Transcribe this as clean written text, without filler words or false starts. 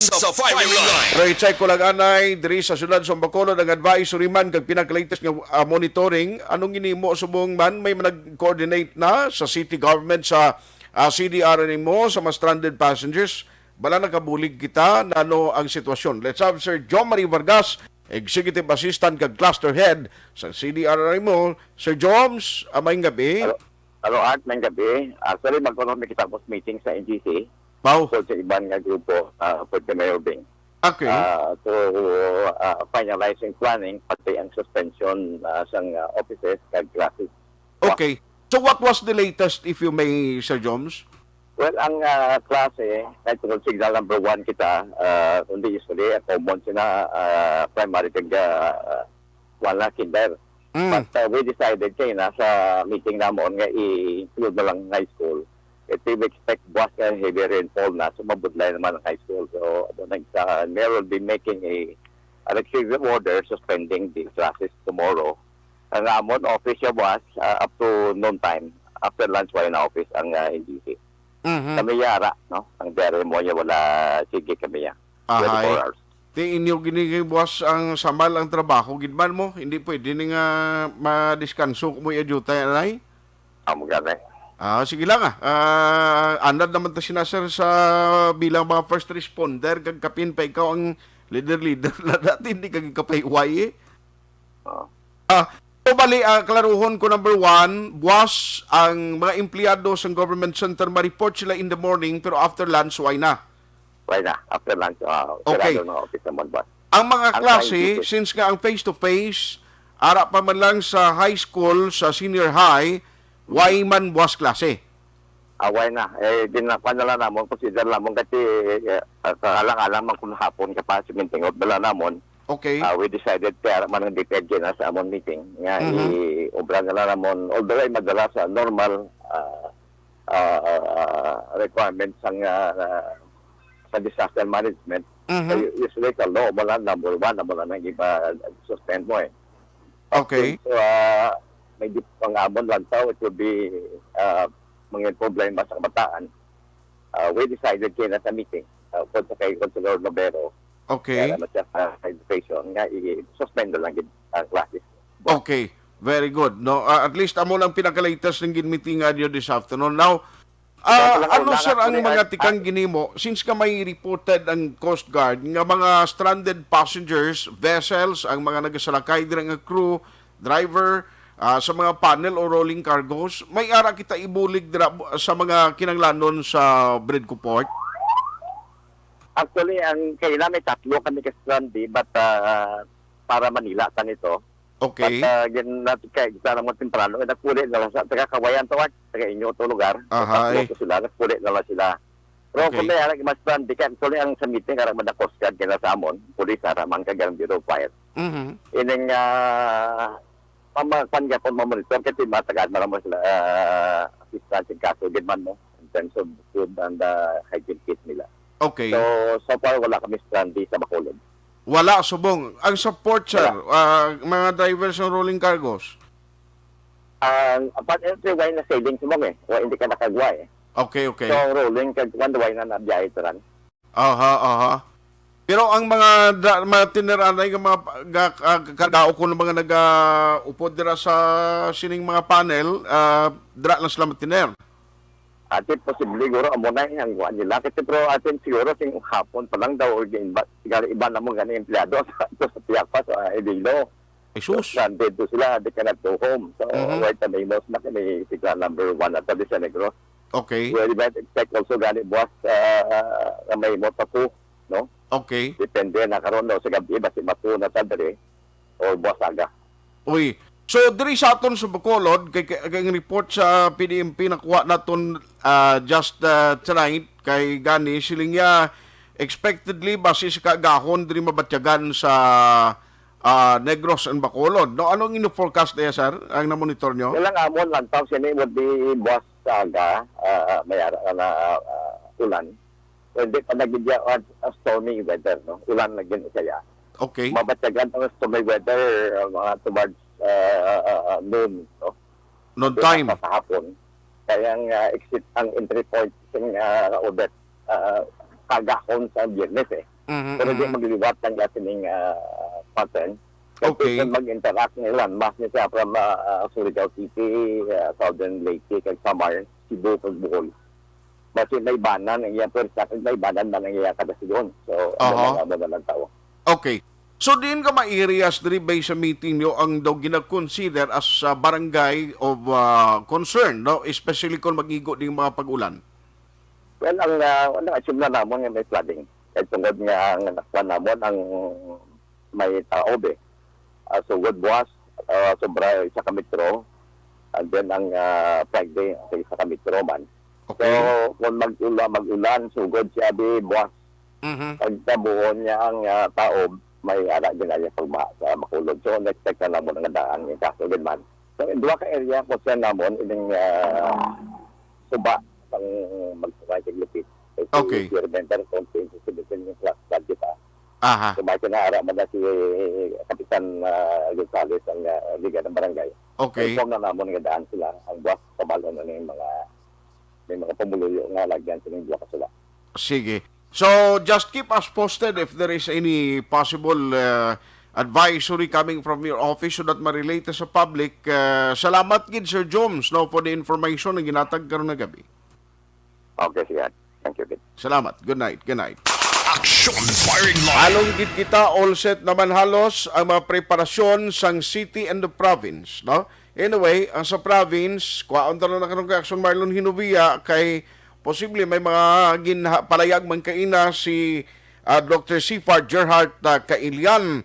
sa firing line. Pero i-check ko lang anay diri sa syudad sa Bacolod ang advisory man kag pinaka-latest nga monitoring anong ginimo subong man may nag-coordinate na sa city government sa CDR mo sa mga stranded passengers bala nakabulig kita na ano ang sitwasyon. Let's have Sir John Marie Vargas, Executive Assistant kag Cluster Head sa CDR mo. Sir Joms, amayng gabi. Hello, Art, may gabi. Actually, magkaroon kita tapos meeting sa NGC. Pau. So, sa ibang nga grupo for the mayor Bing. Okay. To finalizing planning, pati ang suspension sa offices kag classes. Okay. So what was the latest, if you may, Sir Joms? Well, ang klase, kahit kung signal number 1 kita, kundi usually, common sila primary kag wala kinder. But we decided kayo na sa meeting namon nga i-include na lang high school. If we expect Bwas and heavy rainfall na, so mabudlay naman ang high school. So, mayor will be making a executive order suspending the classes tomorrow. Ang amon office siya Bwas up to noon time. After lunch, wala na office ang NGC. Kami yara, no? Ang deremonya wala, sige kami ya. 24 hours. Di inyo ginigibwas ang samal ang trabaho, gidman mo, hindi pwede ni nga madiskanso kung mo i-adyuta yan ay? Maganda. Sige lang andad naman ta sinasir sa bilang mga first responder, kag kapin pa ikaw ang leader na dati, hindi kag kapay-uway So bali, klaruhon ko number 1, Bwas ang mga empleyado sa government center, ma-report sila in the morning, pero after lunch, why na? Why na? After lunch, okay. Office naman Bwas. Ang mga klase, since nga ang face-to-face, ara pa man lang sa high school, sa senior high, why man Bwas klase? Why na? Dinakuha na lang namon, consider namon kasi alang-alang man kung hapon ka pa simintingot bala namon. Okay. We decided kaya man ang depende na sa amon meeting. Nga, i-obra na lang namon, although ay madala sa normal requirements sa disaster management. Usually, kalo, wala number 1, wala nang iba suspend mo eh. Okay. So, may di pang-amon lang tao, it will be mga problema sa kabataan. We decided kaya na sa meeting, kung sa kay Consular Novero, Okay. kaya naman siya sa education, nga i-suspend lang ang classes. Okay. Very good. No, at least amo lang pinaka-latest ng ginmeeting nyo this afternoon. Now, ano sir ang mga tikang ginimo since ka may reported ang Coast Guard nga mga stranded passengers, vessels, ang mga nagasalakay dire nga crew, driver, sa mga panel o rolling cargos, may ara kita ibulig dira sa mga kinanglanon sa Bridco Port? Actually, ang kailan may tatlo kami ka-stranded, but para Manila tan ito. Okay. But natin kay kita naman temprano, nagpuli na lang sa taga-Kawayan to, taga inyo to lugar. Ahay. Tatlo sila, nagpuli na lang sila. Pero Okay. kung may harag mas stranded, actually ang sa meeting, karang madakos ka, kaya sa amon, pulis, haraman ka, ganang bureau of fire. Ining pamakan ka po mamonitor kasi matagal marami sila assistance in kaso man mo in terms of food and hygiene kit nila. Okay. So far wala kami stranded sa Bacolod. Wala subong. Ang support sir, mga drivers ng rolling cargos. Apart entry why na savings mo o hindi ka nakagwa eh. Okay. So rolling kag one why na nabiyahe taran. Aha. Pero ang mga tineranay nga mga kagao ko ng mga nag-upod dira sa sining mga panel, dira lang sila matiner. Atin posible siguro amo na ang guan nila kasi pero atin siguro sing hapon pa lang daw or siguro iba na mo ganing empleyado sa tiyak pa sa Adlaw. Jesus. Stranded to sila, they cannot go home. So right na may most na kami sigla number 1 at the Negros. Okay. We might expect also gani Bwas may motapo, no? Okay. Depende na karon daw sa gabi basi matu na tadre o Bwas aga. Uy. So diri sa aton sa Bacolod kay report sa PDMP nakuha naton just tonight kay gani siling expectedly base sa kagahon diri mabatyagan sa Negros and Bacolod. No, anong ino-forecast niya sir ang na-monitor nyo? Ilang amon lang taw sini would be Bwas aga may ara na ulan. Hindi pa nagigya stormy weather, no? Ulan na gin saya. Okay. Mabatyagan ang stormy weather mga towards noon, no? Noon time. Sa hapon. Kaya ang exit ang entry point ng Odette kagahon sa Biyernes eh. Pero di magliwat ng latining pattern. Okay. Kung mag-interact nila, mas niya siya from Surigao City, Southern Leyte, kag Samar, Cebu, kag Bohol. Kasi may banan, ang iya first second, may banan na nangyayari kada siyon. So, ano lang tao. Okay. So, diin ka ma-areas diri based sa meeting nyo ang daw gina-consider as barangay of concern, no? Especially kung mag-igo din mga pag-ulan. Well, ang assume na namon nga may flooding. Kaya tungkol nga ang nakpan namon ang may taob eh. So, Bwas, sobra isa ka metro, and then ang Friday, isa ka metro man. Okay. So, kung mag-ulan, sugod siya di Bwas. Pag tabuon niya ang taob, may ara din niya pag makulog. So, expect na namon ang daan yung kaso din man. So, in dua ka area, kung siya namon, ining suba, pang mag-sumay sa lupit. Okay. Si Reventer, kung sinusunod yung class card kita. Aha. Sumay ka na ara man na si Kapitan Gonzales, ang liga ng barangay. Okay. So, na namon nga daan sila, ang Bwas, kabalo na yung may mga pamuluyo nga lagyan sa mga kasula. Sige. So, just keep us posted if there is any possible advisory coming from your office so that ma-relate sa public. Salamat gid Sir Jones no, for the information na ginatag karon na gabi. Okay, sige. Thank you, Kid. Salamat. Good night. Good night. Action firing line. Halong gid kita, all set naman halos ang mga preparasyon sang city and the province, no? Anyway, ang sa province, kuhaon talo na kanong Action Marlon Hinubia kay posible may mga palayag man kaina si Dr. Sifar Gerhardt Kailian